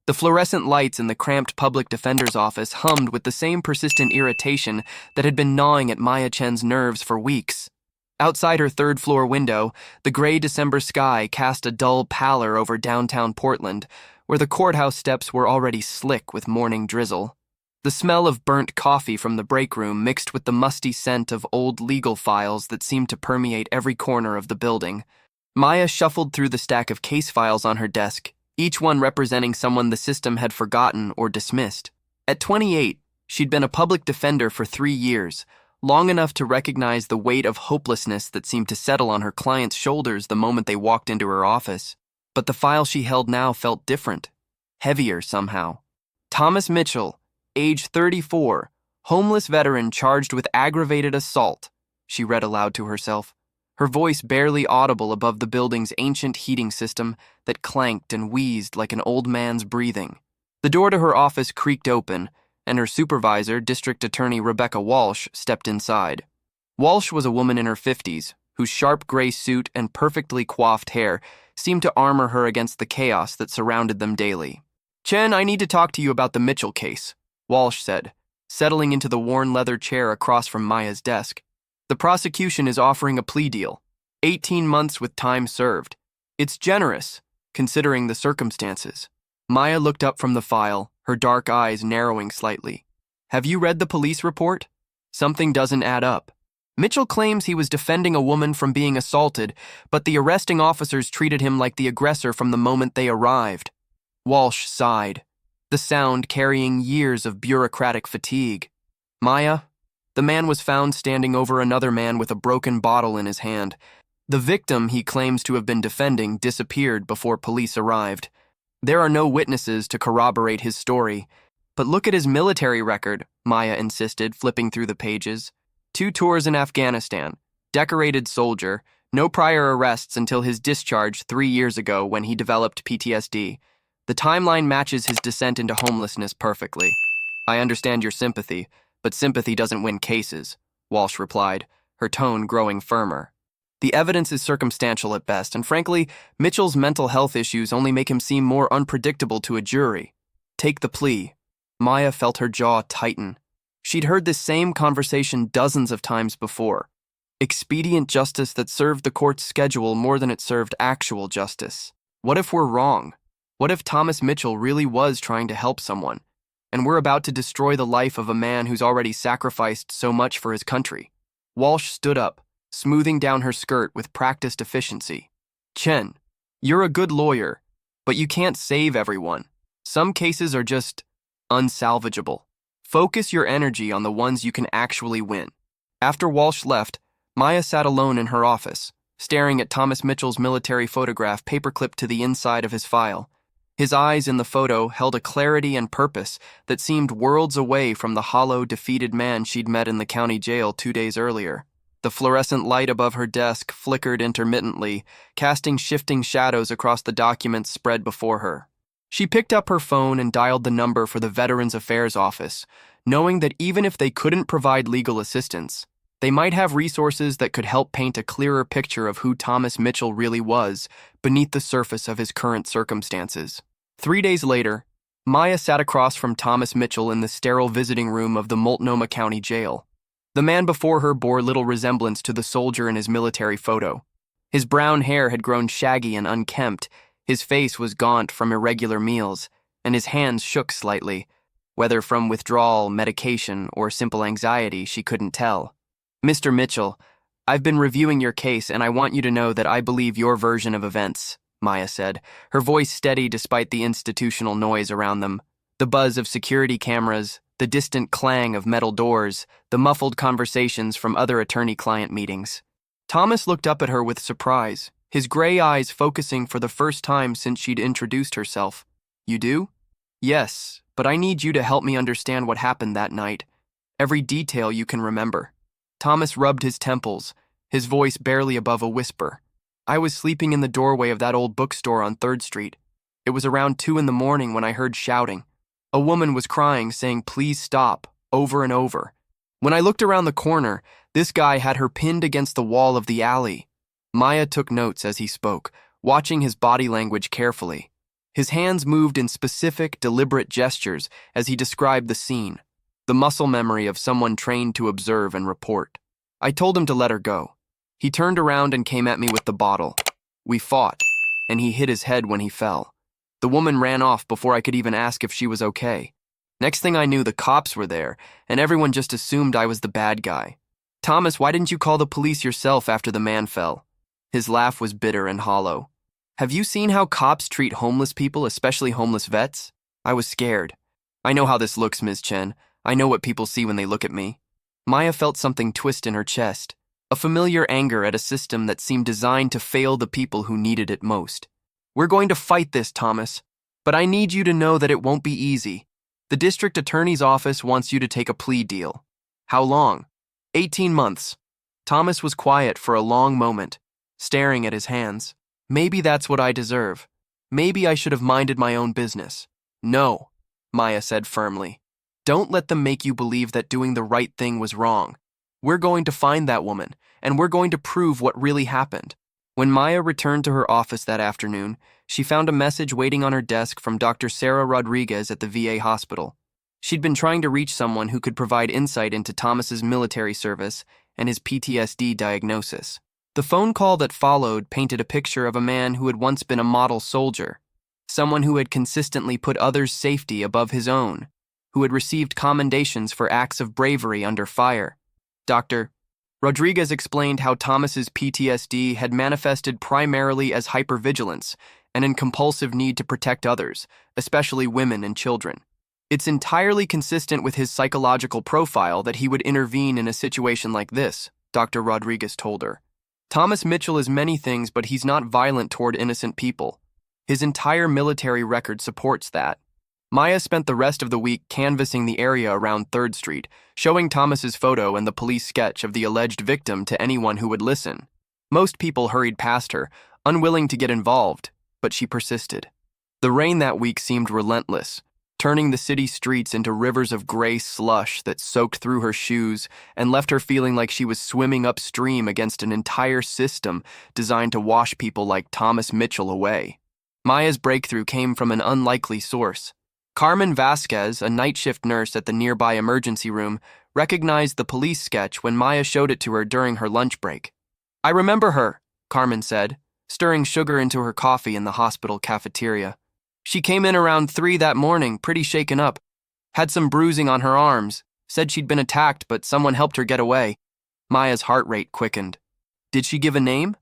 The fluorescent lights in the cramped public defender's office hummed with the same persistent irritation that had been gnawing at Maya Chen's nerves for weeks. Outside her third-floor window, the gray December sky cast a dull pallor over downtown Portland, where the courthouse steps were already slick with morning drizzle. The smell of burnt coffee from the break room mixed with the musty scent of old legal files that seemed to permeate every corner of the building. Maya shuffled through the stack of case files on her desk, each one representing someone the system had forgotten or dismissed. At 28, she'd been a public defender for 3 years, long enough to recognize the weight of hopelessness that seemed to settle on her clients' shoulders the moment they walked into her office. But the file she held now felt different, heavier somehow. Thomas Mitchell, age 34, homeless veteran charged with aggravated assault, she read aloud to herself, her voice barely audible above the building's ancient heating system that clanked and wheezed like an old man's breathing. The door to her office creaked open, and her supervisor, District Attorney Rebecca Walsh, stepped inside. Walsh was a woman in her 50s, whose sharp gray suit and perfectly coiffed hair seemed to armor her against the chaos that surrounded them daily. "Chen, I need to talk to you about the Mitchell case," Walsh said, settling into the worn leather chair across from Maya's desk. "The prosecution is offering a plea deal, 18 months with time served. It's generous, considering the circumstances." Maya looked up from the file, her dark eyes narrowing slightly. "Have you read the police report? Something doesn't add up. Mitchell claims he was defending a woman from being assaulted, but the arresting officers treated him like the aggressor from the moment they arrived." Walsh sighed, the sound carrying years of bureaucratic fatigue. "Maya, the man was found standing over another man with a broken bottle in his hand. The victim he claims to have been defending disappeared before police arrived. There are no witnesses to corroborate his story. But look at his military record," Maya insisted, flipping through the pages. 2 tours in Afghanistan, decorated soldier, no prior arrests until his discharge 3 years ago when he developed PTSD. The timeline matches his descent into homelessness perfectly. "I understand your sympathy, but sympathy doesn't win cases," Walsh replied, her tone growing firmer. "The evidence is circumstantial at best, and frankly, Mitchell's mental health issues only make him seem more unpredictable to a jury. Take the plea." Maya felt her jaw tighten. She'd heard this same conversation dozens of times before. Expedient justice that served the court's schedule more than it served actual justice. What if we're wrong? What if Thomas Mitchell really was trying to help someone, and we're about to destroy the life of a man who's already sacrificed so much for his country? Walsh stood up, smoothing down her skirt with practiced efficiency. "Chen, you're a good lawyer, but you can't save everyone. Some cases are just unsalvageable. Focus your energy on the ones you can actually win." After Walsh left, Maya sat alone in her office, staring at Thomas Mitchell's military photograph paperclipped to the inside of his file. His eyes in the photo held a clarity and purpose that seemed worlds away from the hollow, defeated man she'd met in the county jail 2 days earlier. The fluorescent light above her desk flickered intermittently, casting shifting shadows across the documents spread before her. She picked up her phone and dialed the number for the Veterans Affairs office, knowing that even if they couldn't provide legal assistance, they might have resources that could help paint a clearer picture of who Thomas Mitchell really was beneath the surface of his current circumstances. 3 days later, Maya sat across from Thomas Mitchell in the sterile visiting room of the Multnomah County Jail. The man before her bore little resemblance to the soldier in his military photo. His brown hair had grown shaggy and unkempt, his face was gaunt from irregular meals, and his hands shook slightly, whether from withdrawal, medication, or simple anxiety, she couldn't tell. "Mr. Mitchell, I've been reviewing your case, and I want you to know that I believe your version of events," Maya said, her voice steady despite the institutional noise around them. The buzz of security cameras, the distant clang of metal doors, the muffled conversations from other attorney-client meetings. Thomas looked up at her with surprise, his gray eyes focusing for the first time since she'd introduced herself. "You do?" "Yes, but I need you to help me understand what happened that night. Every detail you can remember." Thomas rubbed his temples, his voice barely above a whisper. "I was sleeping in the doorway of that old bookstore on 3rd Street. It was around 2 in the morning when I heard shouting. A woman was crying, saying, 'Please stop,' over and over. When I looked around the corner, this guy had her pinned against the wall of the alley." Maya took notes as he spoke, watching his body language carefully. His hands moved in specific, deliberate gestures as he described the scene, the muscle memory of someone trained to observe and report. I told him to let her go. He turned around and came at me with the bottle. We fought, and he hit his head when he fell. The woman ran off before I could even ask if she was okay. Next thing I knew, the cops were there, and everyone just assumed I was the bad guy. Thomas, why didn't you call the police yourself after the man fell? His laugh was bitter and hollow. Have you seen how cops treat homeless people, especially homeless vets? I was scared. I know how this looks, Ms. Chen. I know what people see when they look at me. Maya felt something twist in her chest, a familiar anger at a system that seemed designed to fail the people who needed it most. We're going to fight this, Thomas, but I need you to know that it won't be easy. The district attorney's office wants you to take a plea deal. How long? 18 months. Thomas was quiet for a long moment, staring at his hands. Maybe that's what I deserve. Maybe I should have minded my own business. No, Maya said firmly. Don't let them make you believe that doing the right thing was wrong. We're going to find that woman, and we're going to prove what really happened. When Maya returned to her office that afternoon, she found a message waiting on her desk from Dr. Sarah Rodriguez at the VA hospital. She'd been trying to reach someone who could provide insight into Thomas's military service and his PTSD diagnosis. The phone call that followed painted a picture of a man who had once been a model soldier, someone who had consistently put others' safety above his own, who had received commendations for acts of bravery under fire. Dr. Rodriguez explained how Thomas's PTSD had manifested primarily as hypervigilance and an compulsive need to protect others, especially women and children. It's entirely consistent with his psychological profile that he would intervene in a situation like this, Dr. Rodriguez told her. Thomas Mitchell is many things, but he's not violent toward innocent people. His entire military record supports that. Maya spent the rest of the week canvassing the area around 3rd Street, showing Thomas's photo and the police sketch of the alleged victim to anyone who would listen. Most people hurried past her, unwilling to get involved, but she persisted. The rain that week seemed relentless, turning the city streets into rivers of gray slush that soaked through her shoes and left her feeling like she was swimming upstream against an entire system designed to wash people like Thomas Mitchell away. Maya's breakthrough came from an unlikely source. Carmen Vasquez, a night shift nurse at the nearby emergency room, recognized the police sketch when Maya showed it to her during her lunch break. I remember her, Carmen said, stirring sugar into her coffee in the hospital cafeteria. She came in around 3 that morning, pretty shaken up, had some bruising on her arms, said she'd been attacked but someone helped her get away. Maya's heart rate quickened. Did she give a name?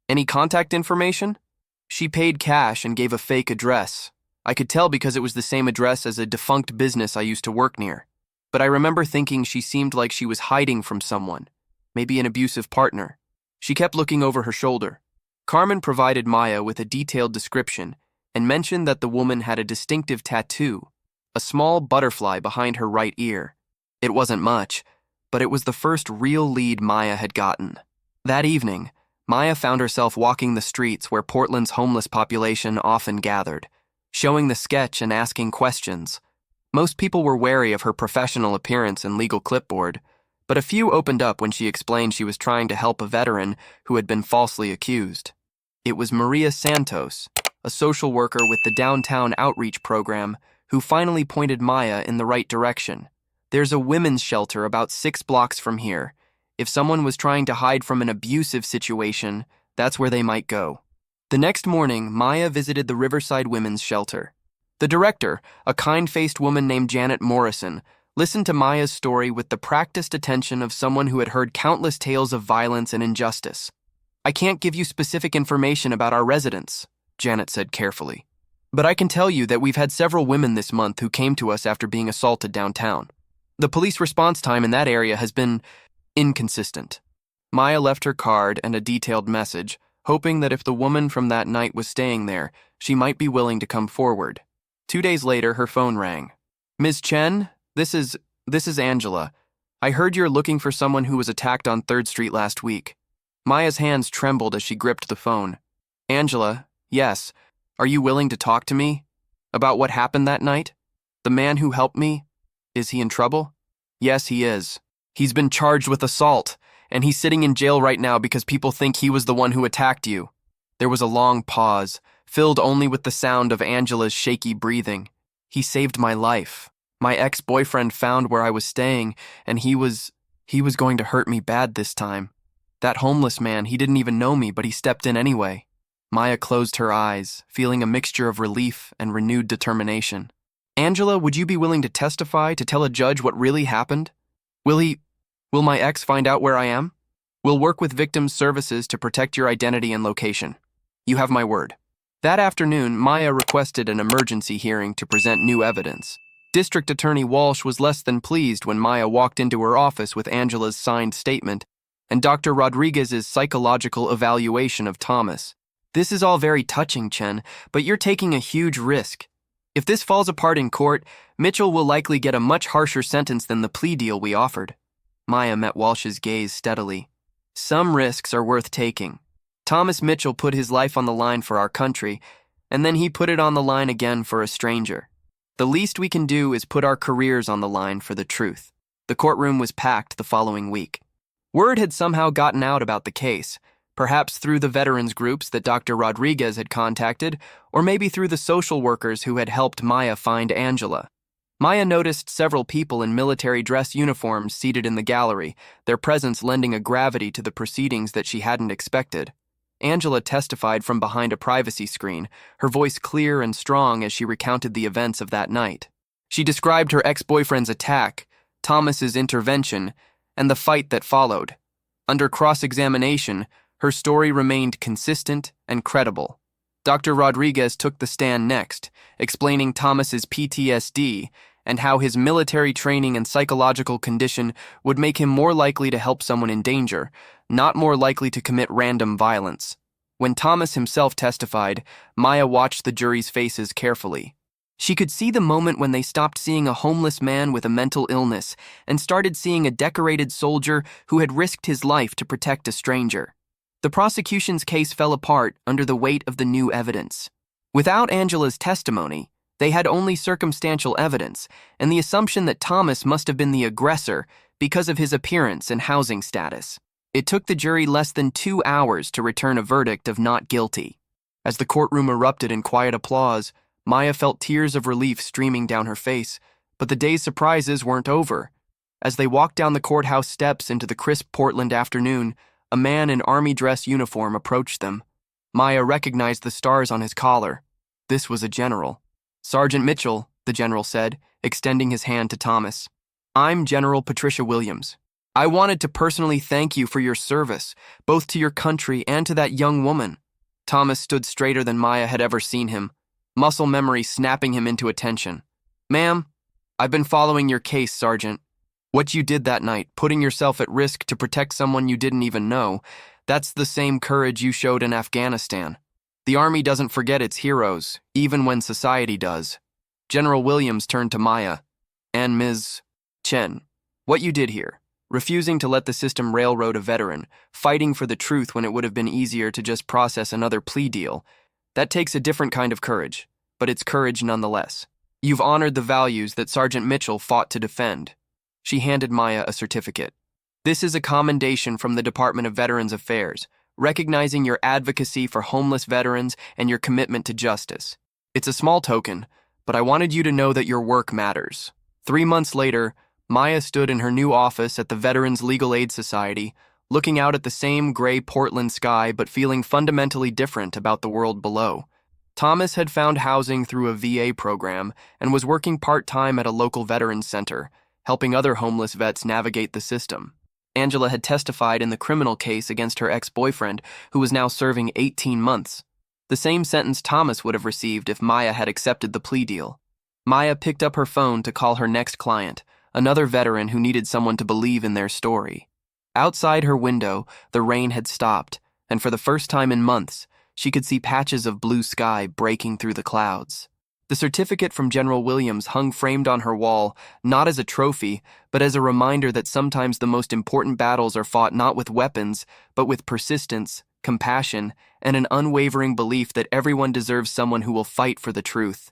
Any contact information? She paid cash and gave a fake address. I could tell because it was the same address as a defunct business I used to work near. But I remember thinking she seemed like she was hiding from someone, maybe an abusive partner. She kept looking over her shoulder. Carmen provided Maya with a detailed description and mentioned that the woman had a distinctive tattoo, a small butterfly behind her right ear. It wasn't much, but it was the first real lead Maya had gotten. That evening, Maya found herself walking the streets where Portland's homeless population often gathered, showing the sketch and asking questions. Most people were wary of her professional appearance and legal clipboard, but a few opened up when she explained she was trying to help a veteran who had been falsely accused. It was Maria Santos, a social worker with the Downtown Outreach Program, who finally pointed Maya in the right direction. There's a women's shelter about 6 blocks from here. If someone was trying to hide from an abusive situation, that's where they might go. The next morning, Maya visited the Riverside Women's Shelter. The director, a kind-faced woman named Janet Morrison, listened to Maya's story with the practiced attention of someone who had heard countless tales of violence and injustice. I can't give you specific information about our residents, Janet said carefully. But I can tell you that we've had several women this month who came to us after being assaulted downtown. The police response time in that area has been inconsistent. Maya left her card and a detailed message, hoping that if the woman from that night was staying there, she might be willing to come forward. 2 days later, her phone rang. Ms. Chen, this is Angela. I heard you're looking for someone who was attacked on 3rd Street last week. Maya's hands trembled as she gripped the phone. Angela, yes. Are you willing to talk to me? About what happened that night? The man who helped me? Is he in trouble? Yes, he is. He's been charged with assault, and he's sitting in jail right now because people think he was the one who attacked you. There was a long pause, filled only with the sound of Angela's shaky breathing. He saved my life. My ex-boyfriend found where I was staying, and he was going to hurt me bad this time. That homeless man, he didn't even know me, but he stepped in anyway. Maya closed her eyes, feeling a mixture of relief and renewed determination. Angela, would you be willing to testify, to tell a judge what really happened? Will my ex find out where I am? We'll work with victims' services to protect your identity and location. You have my word. That afternoon, Maya requested an emergency hearing to present new evidence. District Attorney Walsh was less than pleased when Maya walked into her office with Angela's signed statement and Dr. Rodriguez's psychological evaluation of Thomas. This is all very touching, Chen, but you're taking a huge risk. If this falls apart in court, Mitchell will likely get a much harsher sentence than the plea deal we offered. Maya met Walsh's gaze steadily. Some risks are worth taking. Thomas Mitchell put his life on the line for our country, and then he put it on the line again for a stranger. The least we can do is put our careers on the line for the truth. The courtroom was packed the following week. Word had somehow gotten out about the case, perhaps through the veterans groups that Dr. Rodriguez had contacted, or maybe through the social workers who had helped Maya find Angela. Maya noticed several people in military dress uniforms seated in the gallery, their presence lending a gravity to the proceedings that she hadn't expected. Angela testified from behind a privacy screen, her voice clear and strong as she recounted the events of that night. She described her ex-boyfriend's attack, Thomas's intervention, and the fight that followed. Under cross-examination, her story remained consistent and credible. Dr. Rodriguez took the stand next, explaining Thomas's PTSD and how his military training and psychological condition would make him more likely to help someone in danger, not more likely to commit random violence. When Thomas himself testified, Maya watched the jury's faces carefully. She could see the moment when they stopped seeing a homeless man with a mental illness and started seeing a decorated soldier who had risked his life to protect a stranger. The prosecution's case fell apart under the weight of the new evidence. Without Angela's testimony, they had only circumstantial evidence and the assumption that Thomas must have been the aggressor because of his appearance and housing status. It took the jury less than 2 hours to return a verdict of not guilty. As the courtroom erupted in quiet applause, Maya felt tears of relief streaming down her face, but the day's surprises weren't over. As they walked down the courthouse steps into the crisp Portland afternoon, a man in army dress uniform approached them. Maya recognized the stars on his collar. This was a general. Sergeant Mitchell, the general said, extending his hand to Thomas. I'm General Patricia Williams. I wanted to personally thank you for your service, both to your country and to that young woman. Thomas stood straighter than Maya had ever seen him, muscle memory snapping him into attention. Ma'am, I've been following your case, Sergeant. What you did that night, putting yourself at risk to protect someone you didn't even know, that's the same courage you showed in Afghanistan. The Army doesn't forget its heroes, even when society does. General Williams turned to Maya. And Ms. Chen, what you did here, refusing to let the system railroad a veteran, fighting for the truth when it would have been easier to just process another plea deal, that takes a different kind of courage, but it's courage nonetheless. You've honored the values that Sergeant Mitchell fought to defend. She handed Maya a certificate. This is a commendation from the Department of Veterans Affairs, recognizing your advocacy for homeless veterans and your commitment to justice. It's a small token, but I wanted you to know that your work matters. 3 months later, Maya stood in her new office at the Veterans Legal Aid Society, looking out at the same gray Portland sky but feeling fundamentally different about the world below. Thomas had found housing through a VA program and was working part-time at a local veterans center, helping other homeless vets navigate the system. Angela had testified in the criminal case against her ex-boyfriend, who was now serving 18 months. The same sentence Thomas would have received if Maya had accepted the plea deal. Maya picked up her phone to call her next client, another veteran who needed someone to believe in their story. Outside her window, the rain had stopped, and for the first time in months, she could see patches of blue sky breaking through the clouds. The certificate from General Williams hung framed on her wall, not as a trophy, but as a reminder that sometimes the most important battles are fought not with weapons, but with persistence, compassion, and an unwavering belief that everyone deserves someone who will fight for the truth.